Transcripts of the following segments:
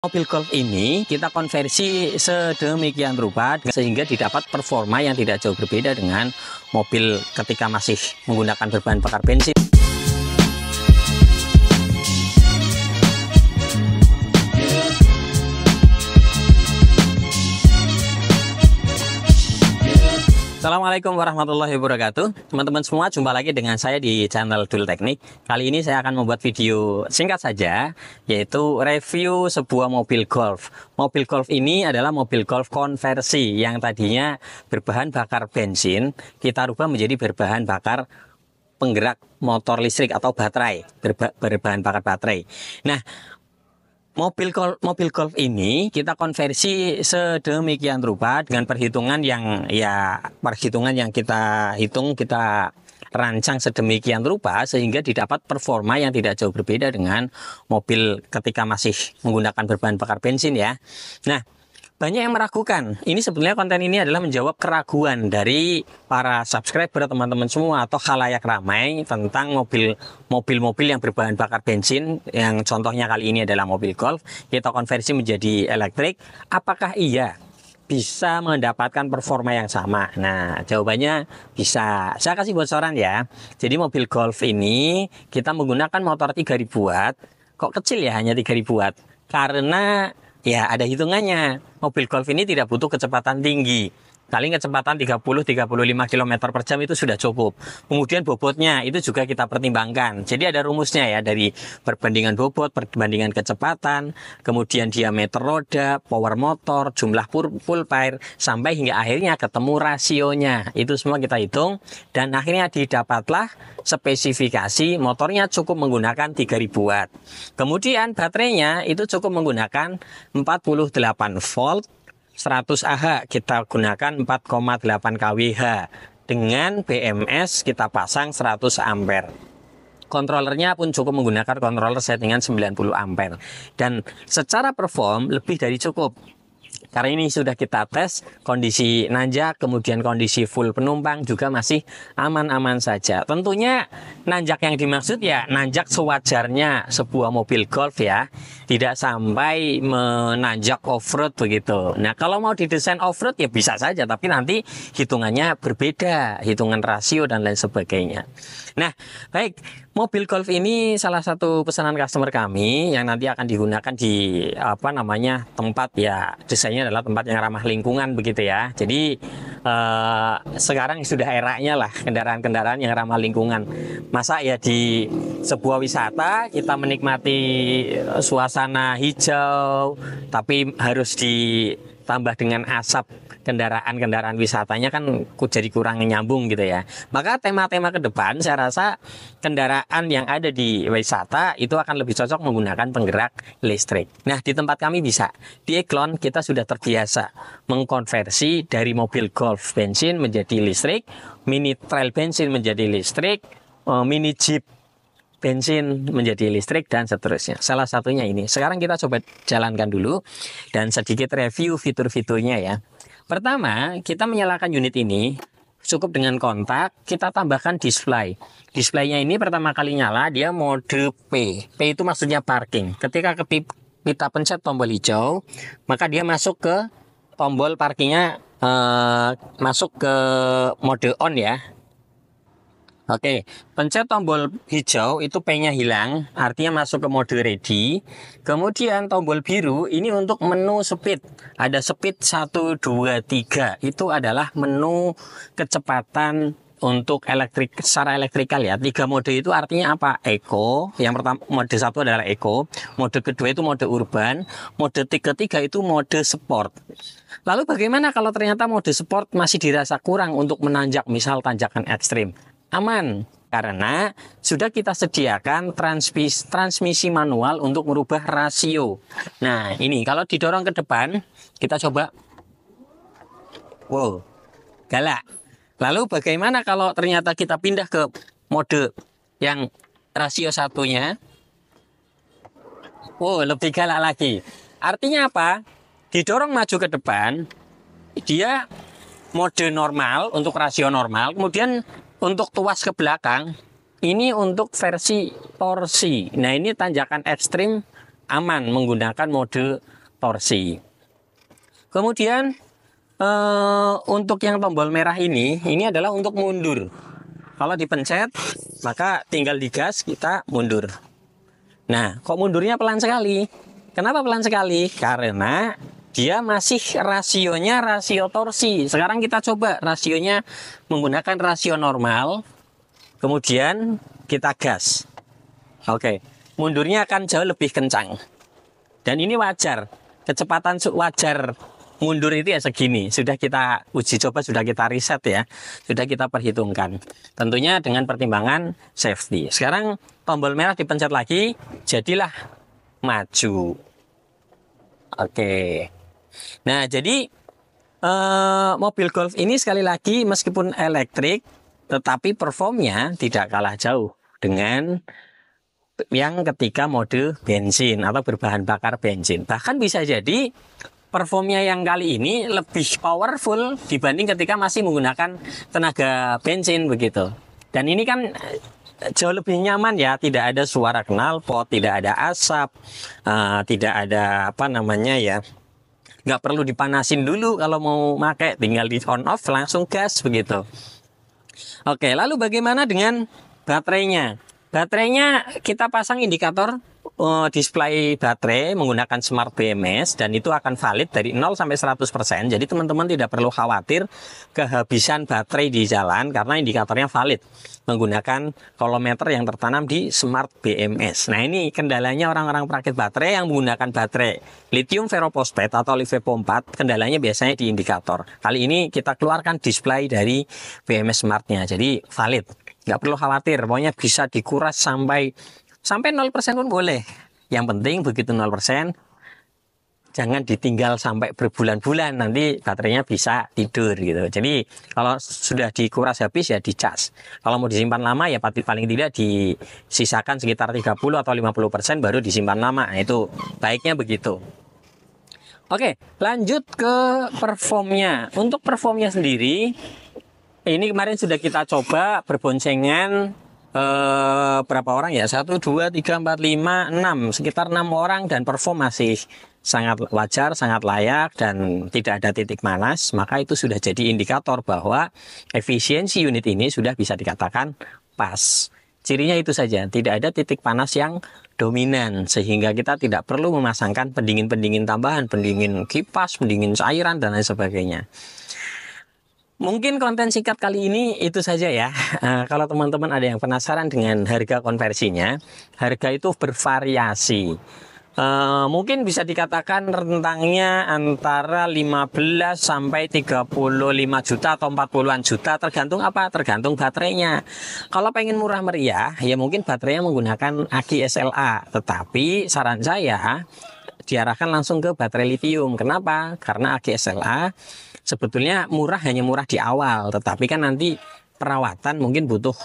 Mobil Golf ini kita konversi sedemikian rupa sehingga didapat performa yang tidak jauh berbeda dengan mobil ketika masih menggunakan berbahan bakar bensin. Assalamualaikum warahmatullahi wabarakatuh. Teman-teman semua, jumpa lagi dengan saya di channel Dul Teknik. Kali ini saya akan membuat video singkat saja, yaitu review sebuah mobil Golf. Mobil Golf ini adalah mobil Golf konversi yang tadinya berbahan bakar bensin, kita rubah menjadi berbahan bakar penggerak motor listrik atau baterai, berbahan bakar baterai. Nah, mobil Golf ini kita konversi sedemikian rupa dengan perhitungan yang kita rancang sedemikian rupa sehingga didapat performa yang tidak jauh berbeda dengan mobil ketika masih menggunakan berbahan bakar bensin ya. Nah, banyak yang meragukan. Ini sebenarnya konten ini adalah menjawab keraguan dari para subscriber teman-teman semua atau khalayak ramai tentang mobil-mobil yang berbahan bakar bensin, yang contohnya kali ini adalah mobil Golf kita konversi menjadi elektrik. Apakah iya bisa mendapatkan performa yang sama? Nah, jawabannya bisa. Saya kasih bocoran ya. Jadi mobil Golf ini kita menggunakan motor 3000 watt. Kok kecil ya, hanya 3000 watt? Karena ya ada hitungannya. Mobil Golf ini tidak butuh kecepatan tinggi. Paling kecepatan 30-35 km per jam itu sudah cukup. Kemudian bobotnya itu juga kita pertimbangkan. Jadi ada rumusnya ya, dari perbandingan bobot, perbandingan kecepatan, kemudian diameter roda, power motor, jumlah full pair, sampai hingga akhirnya ketemu rasionya. Itu semua kita hitung dan akhirnya didapatlah spesifikasi motornya cukup menggunakan 3000 watt. Kemudian baterainya itu cukup menggunakan 48 volt 100 Ah, kita gunakan 4,8 kWh dengan BMS kita pasang 100 ampere. Kontrolernya pun cukup menggunakan controller settingan 90 ampere dan secara perform lebih dari cukup. Karena ini sudah kita tes kondisi nanjak, kemudian kondisi full penumpang juga masih aman-aman saja. Tentunya nanjak yang dimaksud ya nanjak sewajarnya sebuah mobil Golf ya, tidak sampai menanjak off-road begitu. Nah, kalau mau didesain off-road ya bisa saja, tapi nanti hitungannya berbeda, hitungan rasio dan lain sebagainya. Nah, baik, mobil Golf ini salah satu pesanan customer kami yang nanti akan digunakan di tempat ya, desainnya adalah tempat yang ramah lingkungan begitu ya. Jadi sekarang sudah eranya lah kendaraan-kendaraan yang ramah lingkungan. Masa ya di sebuah wisata kita menikmati suasana hijau tapi harus ditambah dengan asap kendaraan wisatanya, kan jadi kurang nyambung gitu ya. Maka tema-tema ke depan saya rasa kendaraan yang ada di wisata itu akan lebih cocok menggunakan penggerak listrik. Nah, di tempat kami bisa. Di Eklon kita sudah terbiasa mengkonversi dari mobil Golf bensin menjadi listrik, mini trail bensin menjadi listrik, mini Jeep bensin menjadi listrik dan seterusnya. Salah satunya ini. Sekarang kita coba jalankan dulu dan sedikit review fitur-fiturnya ya. Pertama, kita menyalakan unit ini cukup dengan kontak, kita tambahkan display. Displaynya ini pertama kali nyala dia mode P. P itu maksudnya parking. Ketika kita pencet tombol hijau, maka dia masuk ke tombol parkingnya, masuk ke mode on ya. Oke, pencet tombol hijau itu P-nya hilang, artinya masuk ke mode ready. Kemudian tombol biru ini untuk menu speed. Ada speed 1, 2, 3. Itu adalah menu kecepatan untuk elektrik secara elektrikal ya. 3 mode itu artinya apa? Eco. Yang pertama, mode 1 adalah eco. Mode kedua itu mode urban. Mode ketiga itu mode sport. Lalu bagaimana kalau ternyata mode sport masih dirasa kurang untuk menanjak, misal tanjakan ekstrim? Aman, karena sudah kita sediakan transmisi manual untuk merubah rasio. Nah, ini kalau didorong ke depan, kita coba. Wow, galak. Lalu bagaimana kalau ternyata kita pindah ke mode yang rasio satunya? Wow, lebih galak lagi. Artinya apa? Didorong maju ke depan, dia mode normal untuk rasio normal, kemudian untuk tuas ke belakang, ini untuk versi torsi. Nah, ini tanjakan ekstrim aman menggunakan mode torsi. Kemudian untuk yang tombol merah ini adalah untuk mundur. Kalau dipencet maka tinggal digas, kita mundur. Nah, kok mundurnya pelan sekali? Kenapa pelan sekali? Karena dia masih rasionya rasio torsi. Sekarang kita coba rasionya menggunakan rasio normal, kemudian kita gas. Oke, mundurnya akan jauh lebih kencang. Dan ini wajar. Kecepatan wajar mundur itu ya segini. Sudah kita uji coba, sudah kita riset ya. Sudah kita perhitungkan. Tentunya dengan pertimbangan safety. Sekarang tombol merah dipencet lagi, jadilah maju. Oke. Nah, jadi mobil Golf ini sekali lagi meskipun elektrik, tetapi performnya tidak kalah jauh dengan yang ketika mode bensin atau berbahan bakar bensin. Bahkan bisa jadi performnya yang kali ini lebih powerful dibanding ketika masih menggunakan tenaga bensin begitu. Dan ini kan jauh lebih nyaman ya, tidak ada suara knalpot, tidak ada asap, tidak ada nggak perlu dipanasin dulu kalau mau pakai, tinggal di on off langsung gas begitu. Oke, lalu bagaimana dengan baterainya? Baterainya kita pasang indikator display baterai menggunakan Smart BMS, dan itu akan valid dari 0 sampai 100%. Jadi teman-teman tidak perlu khawatir kehabisan baterai di jalan karena indikatornya valid menggunakan kolometer yang tertanam di Smart BMS. Nah, ini kendalanya orang-orang perakit baterai yang menggunakan baterai lithium ferrophosphate atau LiFePO4, kendalanya biasanya di indikator. Kali ini kita keluarkan display dari BMS Smartnya, jadi valid. Nggak perlu khawatir, pokoknya bisa dikuras sampai 0% pun boleh. Yang penting begitu 0%, jangan ditinggal sampai berbulan-bulan, nanti baterainya bisa tidur gitu. Jadi kalau sudah dikuras habis ya dicas. Kalau mau disimpan lama ya paling tidak disisakan sekitar 30 atau 50% baru disimpan lama. Nah, itu baiknya begitu. Oke, lanjut ke performnya. Untuk performnya sendiri, ini kemarin sudah kita coba berboncengan berapa orang ya? 1, 2, 3, 4, 5, 6, sekitar 6 orang, dan perform masih sangat wajar, sangat layak, dan tidak ada titik panas. Maka itu sudah jadi indikator bahwa efisiensi unit ini sudah bisa dikatakan pas. Cirinya itu saja, tidak ada titik panas yang dominan, sehingga kita tidak perlu memasangkan pendingin-pendingin tambahan, pendingin kipas, pendingin cairan, dan lain sebagainya. Mungkin konten singkat kali ini itu saja ya. Kalau teman-teman ada yang penasaran dengan harga konversinya, harga itu bervariasi. Mungkin bisa dikatakan rentangnya antara 15 sampai 35 juta atau 40-an juta, tergantung apa? Tergantung baterainya. Kalau pengen murah meriah, ya mungkin baterainya menggunakan aki SLA. Tetapi saran saya diarahkan langsung ke baterai lithium. Kenapa? Karena aki SLA sebetulnya hanya murah di awal, tetapi kan nanti perawatan mungkin butuh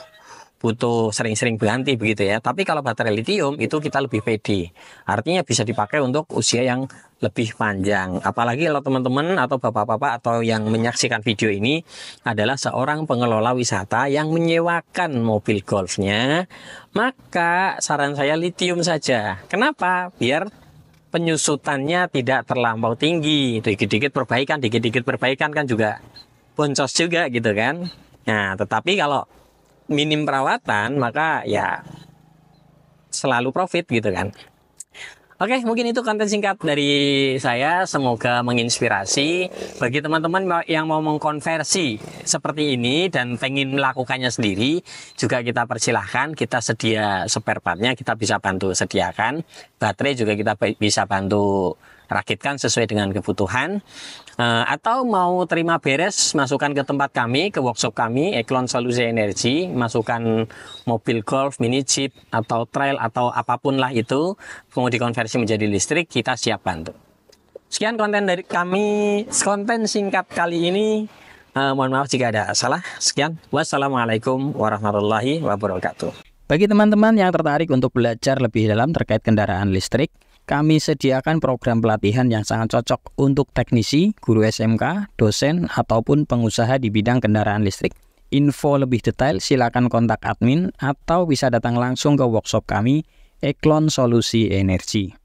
sering-sering ganti begitu ya. Tapi kalau baterai lithium itu kita lebih pede, artinya bisa dipakai untuk usia yang lebih panjang. Apalagi kalau teman-teman atau bapak-bapak atau yang menyaksikan video ini adalah seorang pengelola wisata yang menyewakan mobil golfnya, maka saran saya lithium saja. Kenapa? Biar penyusutannya tidak terlampau tinggi, dikit-dikit perbaikan kan juga boncos juga gitu kan. Nah, tetapi kalau minim perawatan maka ya selalu profit gitu kan. Oke, mungkin itu konten singkat dari saya, semoga menginspirasi bagi teman-teman yang mau mengkonversi seperti ini dan pengen melakukannya sendiri. Juga kita persilahkan, kita sedia spare partnya, kita bisa bantu sediakan. Baterai juga kita bisa bantu rakitkan sesuai dengan kebutuhan. Atau mau terima beres, masukkan ke tempat kami, ke workshop kami, Eklon Solusi Energi, masukkan mobil golf, mini jeep, atau trail, atau apapun lah itu, mau dikonversi menjadi listrik, kita siap bantu. Sekian konten dari kami, konten singkat kali ini. Mohon maaf jika ada salah. Sekian, wassalamualaikum warahmatullahi wabarakatuh. Bagi teman-teman yang tertarik untuk belajar lebih dalam terkait kendaraan listrik, kami sediakan program pelatihan yang sangat cocok untuk teknisi, guru SMK, dosen, ataupun pengusaha di bidang kendaraan listrik. Info lebih detail silakan kontak admin atau bisa datang langsung ke workshop kami, Eklon Solusi Energi.